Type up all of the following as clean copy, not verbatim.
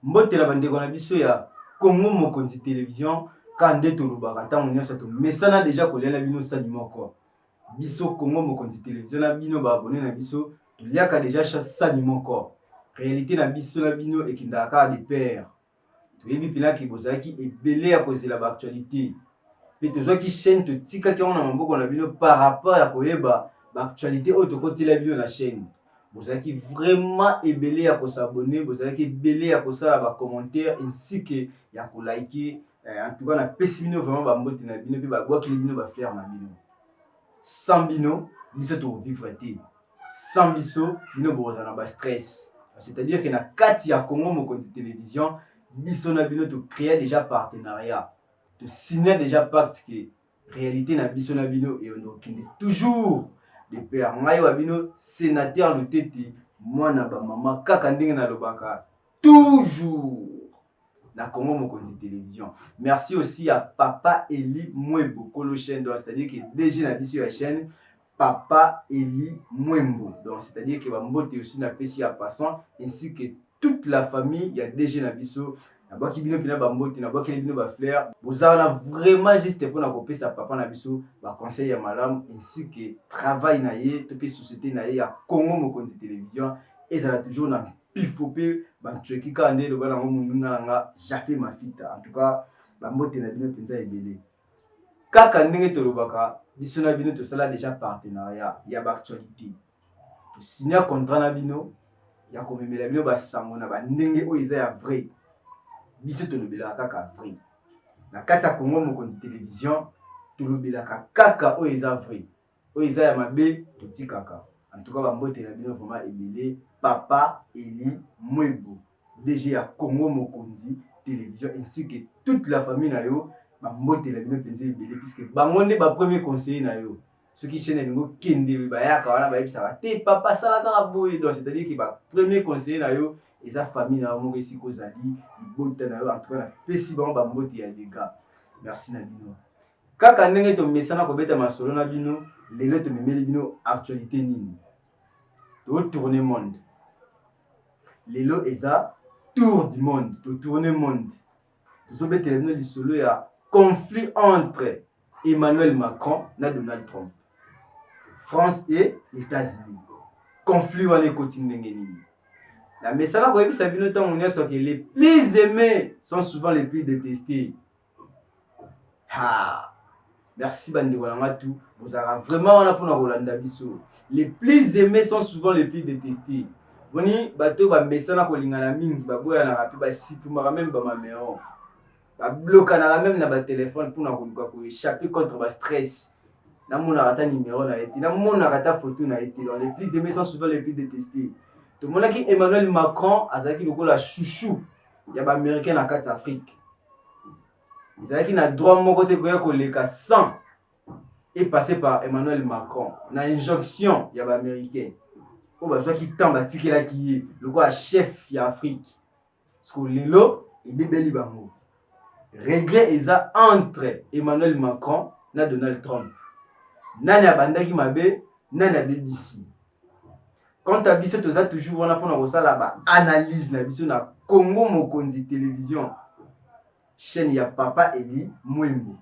mbotela bandeko na biso ya Congo Mokonzi Télévision kande tolobaka ntango nyonso tomesana deja kolela bino sali moko biso Congo Mokonzi Télévision na bino baabone na biso toliaka deja sali moko réalité na biso na bino ekendaka kaka de pair toyebi mpinaki bozalaki ebele ya kozela baactualité mpe tozwaki chaîne totikaki yango na maboko na bino par rapport ya koyeba baactualité oyo tokotila bino na chaîne. Bozalaki vraiment ebele ya kosabone, bozalaki ebele ya kosala bacommentaire ainsi que ya kolike. En tout cas na pesi bino vraiment bambote na bino mpe babwakili bino bafleur na bino. Sans bino biso tovivre te, sans biso bino bozala na bastress. C'est-à-dire que na kati ya Congo Mokonzi Télévision biso na bino tocréa déjà partenariat, tosigne déjà pacte que réalité na biso na bino eyondokende toujours de père ngai wa bino sénateur Lutete mwana ba mama kaka ndenge na lobaka toujours na Congo Mokonzi Télévision. Merci aussi à Papa Eli Mwembo Kolo chaîne, donc c'est-à-dire que DG na biso ya chaîne Papa Eli Mwembo, donc c'est-à-dire que bambote aussi na pesi ya passant ainsi que toute la famille ya DG na biso na baki bino pina bambote na baki bino ba fleur bozala vraiment juste pour na kopesa papa na biso ba conseil ya malamu ainsi que travail na ye to pe société na ye ya Congo Mokonzi Télévision ezala toujours na pifope bantueki kande lo bana mununga nga jafe mafita. En tout cas bambote na bino penza ebele kaka ndenge tolobaka biso na bino tosala déjà partenariat ya actualité to signer contrat na bino ya komemela bino basango na bandenge oyo eza ya vrai biso tolobelaka kaka vrai na kati ya Congo Mokonzi Télévision tolobelaka kaka oyo eza vrai oyo eza ya mabe totikaka. En tout cas bambote na bino vraiment ebele Papa Eli Mwembo DG ya Congo Mokonzi Télévision ainsi que toute la famille na yo bambote na bino penza ebele puisque bango nde ba premier conseiller na yo soki chaîne elingo kende bayaka wana bayebisaka te papa sala kaka boye, donc c'est-à-dire que ba premier conseiller na yo eza famille na moko esi kozali libota na yo. En tout cas na pesi bango bambote ya dega. Merci na bino kaka ndenge tomesana kobeta masolo na bino lelo tomemeli bino actualité nini to tourner monde lelo eza tour du monde to tourner monde tozobetela bino lisolo ya conflit entre Emmanuel Macron na Donald Trump, France et États-Unis. Conflit wana ekoti ndenge nini la mesala koyebisa bino ntango nyonso ke les plus aimés sont souvent les plus détestés. Merci bandeko na ngatu bozala vraiment wana pona kolanda biso. Les plus aimés sont souvent les plus détestés. Boni bato ba mesana kolingana mingi baboya na rapi ba sipuma même ba mamero ba bloquer na même na ba téléphone pour na koluka ko échapper contre ba stress. Na mona rata numéro na été na mona rata photo na été. Les plus aimés sont souvent les plus détestés. Tout le monde qui Emmanuel Macron azaki lokola chouchou ya ba américain na kati Afrique. Izaki na droit moko te koya koleka sans et passer par Emmanuel Macron na injonction ya ba américain. O ba qui tamba tikela ki lokola chef ya Afrique. Parce que lelo ebebeli bango. Regret eza entre Emmanuel Macron na Donald Trump. Nani abandaki mabe, nani abebisi. Quant à biso toza toujours wana pona kosala ba analyse na biso na Congo Mokonzi Télévision chaîne ya Papa Eli Mwembo.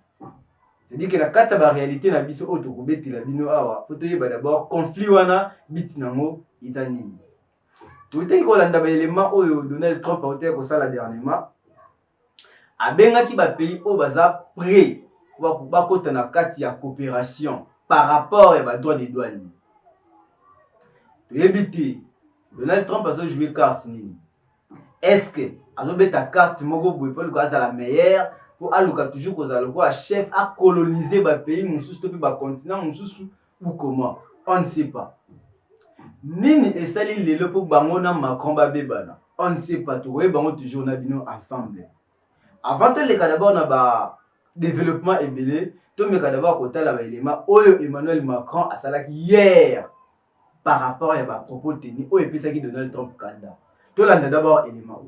C'est-à-dire que la kati ba réalité na biso oto kobetela bino awa faut toyeba d'abord conflit wana biti nango eza nini. Toteki kolanda ba élément oyo Donald Trump a kosala dernièrement abengaki ba pays oyo baza prêt pour bakota na kati ya coopération par rapport à ba droit des douanes. Toyebi Donald Trump a joué carte nini. Est-ce que azobeta carte moko boye pour ko la meilleure pour aluka toujours kozala ko chef à coloniser ba pays mususu to pe ba continent mususu ou comment on ne sait pas. Nini esali lelo pour bango na Macron ba bebana on ne sait pas. To bango toujours na bino ensemble. Avant de les d'abord na ba développement ebele to meka d'abord kotala ba élément oyo Emmanuel Macron a salaki hier par rapport à ba propos tenus oyo epesaki Donald Trump kanda. To landa d'abord élément.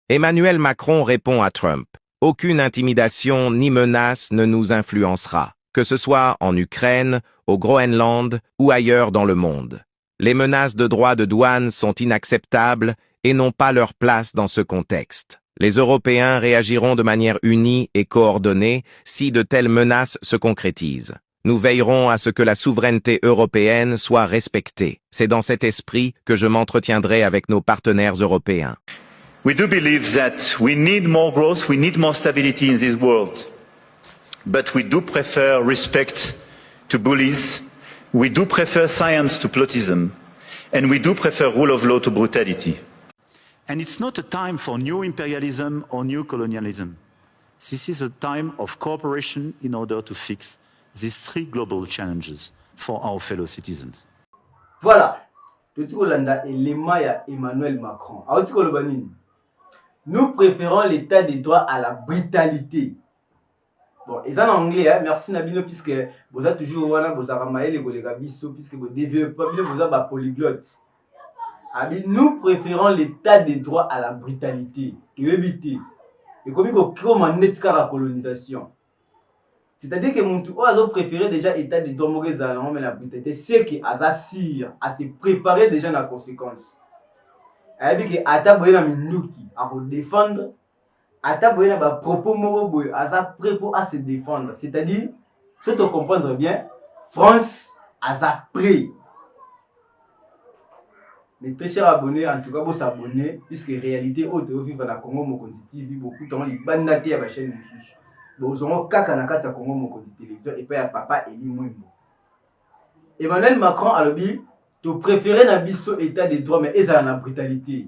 Emmanuel Macron répond à Trump. Aucune intimidation ni menace ne nous influencera, que ce soit en Ukraine, au Groenland ou ailleurs dans le monde. Les menaces de droits de douane sont inacceptables et n'ont pas leur place dans ce contexte. Les Européens réagiront de manière unie et coordonnée si de telles menaces se concrétisent. Nous veillerons à ce que la souveraineté européenne soit respectée. C'est dans cet esprit que je m'entretiendrai avec nos partenaires européens. We do believe that we need more growth, we need more stability in this world. But we do prefer respect to bullies, we do prefer science to plotism, and we do prefer rule of law to brutality. And it's not a time for new imperialism or new colonialism. This is a time of cooperation in order to fix these three global challenges for our fellow citizens. Voilà. Toti kolanda élément ya Emmanuel Macron. Aoti koloba nini? Nous préférons l'état des droits à la brutalité. Bon, et ça en anglais, hein? Merci Nabino, puisque vous avez toujours vous avez les collègues puisque vous devez pas vous avez polyglotte. Nous préférons l'état des droits à la brutalité. De éviter. Et comme il y a la colonisation. C'est-à-dire que mon tout a préféré déjà l'état des droits mais la brutalité, c'est qu'il a se préparer déjà la conséquence. Que ata boyena minduki à défendre, ata boyena ba propos moko boy aza prêt pour à se défendre. C'est-à-dire, si tu comprendre bien, France aza prêt. Mes très chers abonnés, en tout cas, vous s'abonner, puisque réalité, autre vivre dans Congo Mokonzi TV, beaucoup de temps, les bandatés à la chaîne Moussous. Vous aurez kaka na kati ya Congo Mokonzi télévision et puis à papa Eli Mwimbo. Emmanuel Macron a le dit, tu préfères na biso état des droits, mais ezala na brutalité.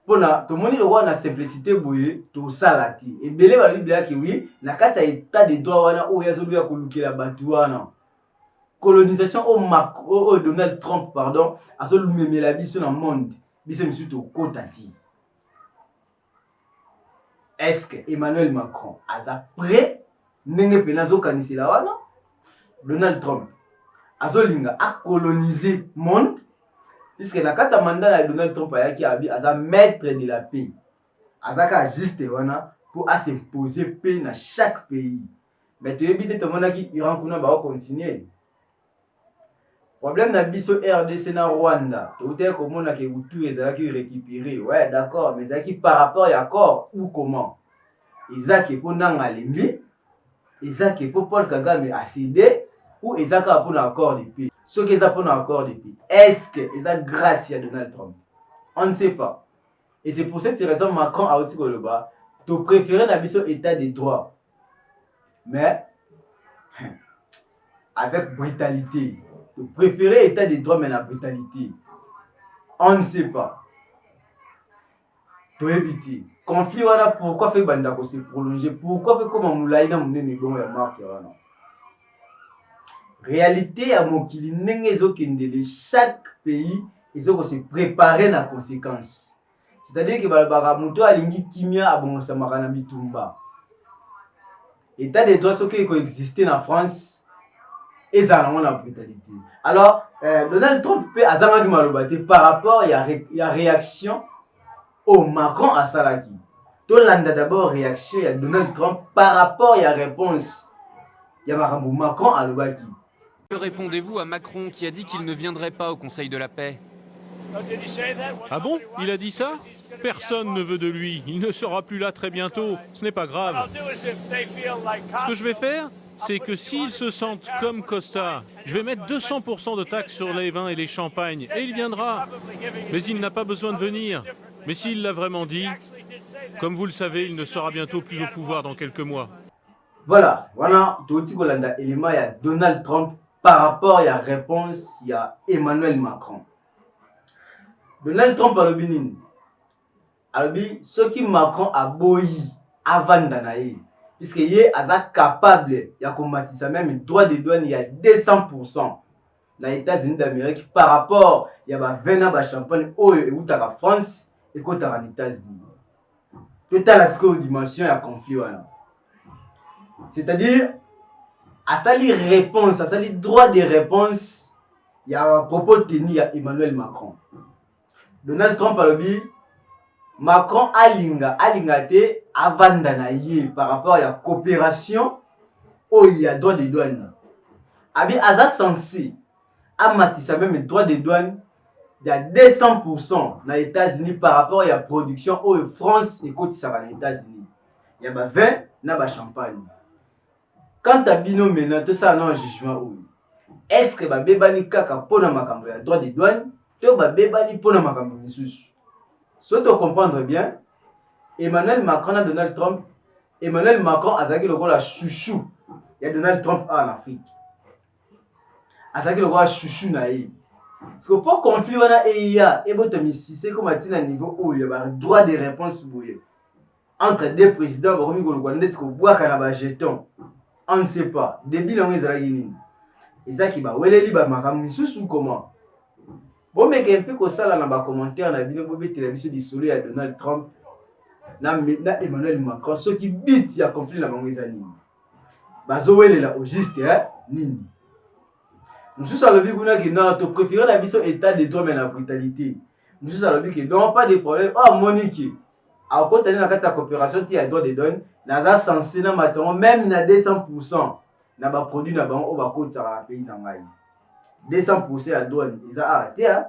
Pour na, tout le monde le roi na simplicité boye, tu salati. Et belé va lui dire que oui, na kati ya état des droits wana o yazolu ya kolukela batu wana. Colonisation au Donald Trump, pardon, à ce que la biso dans le monde, biso monsieur to kotati. Est-ce que Emmanuel Macron a prêt n'enge penazo kanisila wana? Donald Trump azolinga a coloniser le monde, puisque na kata mandat de Donald Trump ayaki abi aza maître de la paix. Azaka juste wana pour s'imposer paix dans chaque pays. Mais tu évites tout le monde qui Iran kuna ba continuer. Problème na biso RDC na Rwanda, tout est comme on a que tout ezalaki récupérer. Ouais, d'accord, mais ezalaki par rapport à accord ou comment? Ezaki pour nanga lembi, ezaki pour Paul Kagame a cédé ou ezaki pour un accord de paix. Ce qui est pour un accord de paix, est-ce que ezaki grâce à Donald Trump? On ne sait pas. Et c'est pour cette raison Macron a dit que tu préfères na biso état des droits. Mais avec brutalité. Vous préférez l'état des droits mais la brutalité. On ne sait pas. Pour éviter. Conflit, voilà pourquoi fait Bandako se prolonger. Pourquoi fait comme Moulaïna Mounene bon ya marque. Réalité à Mokili Nengezo Kendele, chaque pays, ils ont se préparer la conséquence. C'est-à-dire que Balbara Mouto Alingi Kimia a bon Samarana Bitumba. État des droits qui coexister en France. Et ça a la brutalité. Alors, Donald Trump peut azamaki malobate par rapport à la réaction au Macron à Salaki. Tolanda d'abord réaction à Donald Trump par rapport à la réponse. Il y a Macron à l'obaki. Que répondez-vous à Macron qui a dit qu'il ne viendrait pas au Conseil de la paix? Ah bon? Il a dit ça? Personne ne veut de lui. Il ne sera plus là très bientôt. Ce n'est pas grave. Ce que je vais faire, c'est que s'ils se sentent comme Costa, je vais mettre 200% de taxes sur les vins et les champagnes, et il viendra. Mais il n'a pas besoin de venir. Mais s'il l'a vraiment dit, comme vous le savez, il ne sera bientôt plus au pouvoir dans quelques mois. Voilà, Toti Kolanda élément, il y a Donald Trump par rapport à la réponse, il y a Emmanuel Macron. Donald Trump a le Bénin. Alors, ce qui Macron a boyi avant d'anaï. Puisqu'il est capable de combattre même le droit de douane, il y a 200% dans les États-Unis d'Amérique par rapport à 20 ans de champagne et la France et les États-Unis. Total à ce que dimension a conflit. C'est-à-dire, à sa réponse, à sa droit de réponse, il y a un propos tenu à Emmanuel Macron. Donald Trump a dit Macron alinga te avant d'anaïe par rapport à la coopération où il y a droit de douane. Abi aza censé amatissa même le droit de douane ya 200% na États-Unis par rapport à la production oyo France ekotisaka na États-Unis. Ya ba vin na ba champagne. Quant à bino maintenant tout ça non jugement oyo. Est-ce que ba bebani kaka pona makambo ya droit de douane to ba bebani pona makambo misusu? So to comprendre bien, Emmanuel Macron et Donald Trump, Emmanuel Macron a zaki le rôle à chouchou. Il y a Donald Trump en Afrique. A zaki le rôle à chouchou naïe. Parce que pour conflit on a EIA et votre c'est comme à tina niveau où il y a droit de réponse entre deux présidents comme il y a des gens qui boivent un jeton. On ne sait pas. Début on est allé. Et ça qui va où les libres makam sous comment. Bon mais un peu comme ça là dans les commentaires on a vu une télévision dissolue à Donald Trump. Na Emmanuel Macron ceux qui bitent il y a conflit là dans les années. Bazo wele là au juste hein nini. Nous sommes à l'objet que notre préféré la mission état de droit mais la brutalité. Nous sommes à l'objet que non pas de problème. Oh Monique, à côté de la coopération qui a droit de donner, n'a censé na matière même na 200% na ba produit na ba on va côté ça la pays dans maï. 200% à douane, ils a arrêté hein.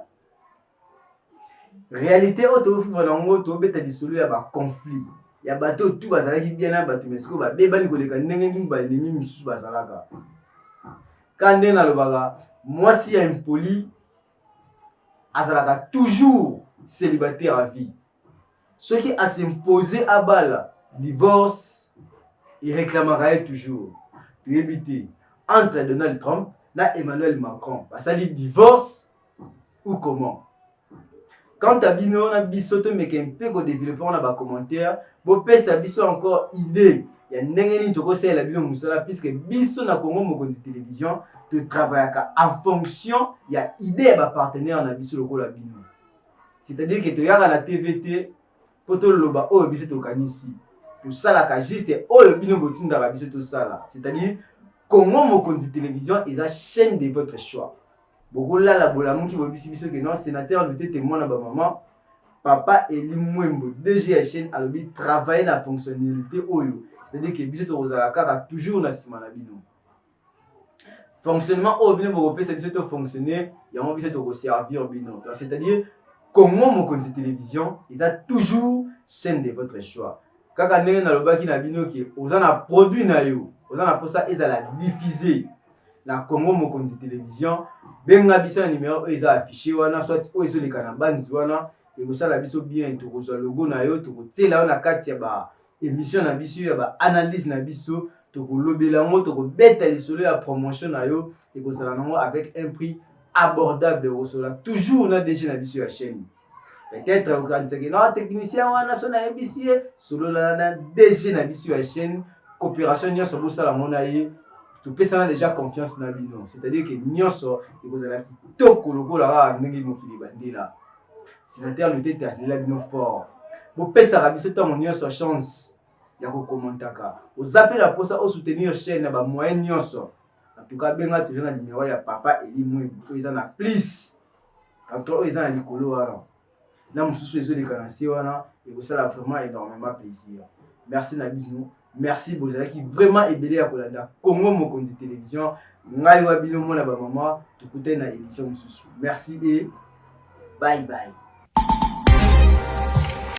Réalité auto vivre dans moto beta dissolu ya ba conflit. Ya bateau tout bazala qui bien na bateau mais ce que ba beba ni koleka ndenge ngi ba ennemi misu bazalaka. Quand on a le baga, moi si impoli, azalaka toujours célibataire à vie. Ceux qui a s'imposé à balle, divorce, il réclamera toujours. Pour éviter entre Donald Trump et Emmanuel Macron. Ça dit divorce ou comment? Quand tu as dit on a bisoto mais qu'un peu de développement on a des commentaires, bon ça biso encore idée. Il y a n'engeni to ko la bino musala puisque biso na Congo mokonzi télévision te travaille en fonction il y a idée ba partenaire na biso lokola bino. C'est-à-dire que to yaka na TVT poto loba o biso to kanisi. Tout ça la juste o bino botinda ba biso to sala. C'est-à-dire Congo mokonzi télévision est la chaîne de votre choix. Beaucoup là la bolamu qui bobisi biso que non sénateur le témoin na ba maman papa Eli Mwembo DGHN a le travailler la fonctionnalité oyo. C'est-à-dire que biso to rozalaka toujours na sima na bino. Fonctionnement au bino bo pesa biso to fonctionner, ya mo biso to servir bino. C'est-à-dire comment mokonzi télévision, il a toujours chaîne de votre choix. Kaka ndenge na lobaki na bino ki ozana produit na yo, ozana pour ça ezala diffuser na Congo mokonzi télévision, benga biso na numéro eza affiché wana soit o ezo leka na bandi wana et ça la biso bien to kozwa logo na yo to kotela na kati ya ba émission na biso ya ba analyse na biso to kolobela ngo to kobeta lisolo ya promotion na yo et kozala nango avec un prix abordable rosola toujours na déjà na biso ya chaîne. Peut-être quand c'est que non technicien wana so na ABC solo na déjà na biso ya chaîne coopération nya so bosala mona ye to pesa déjà confiance na bino. C'est-à-dire que nyonso et kozala kitoko lokola ndenge mokili bandela. C'est-à-dire le tête la bino fort. Bo pesa ka biso tant nyonso chance ya ko commentaka. Vous appelez la pour ça au soutenir chaîne na ba moyen nyonso. En tout cas benga toujours na numéro ya papa Eli Mwembo eza na plus. Quand eza na likolo wana. Na mususu ezo lekanasi wana et vous ça vraiment énormément plaisir. Merci na bisou. Merci bozala qui vraiment ebelé ya kolanda Congo mokonzi télévision. Ngai wa bino mona ba maman tukute na édition mususu. Merci et bye bye.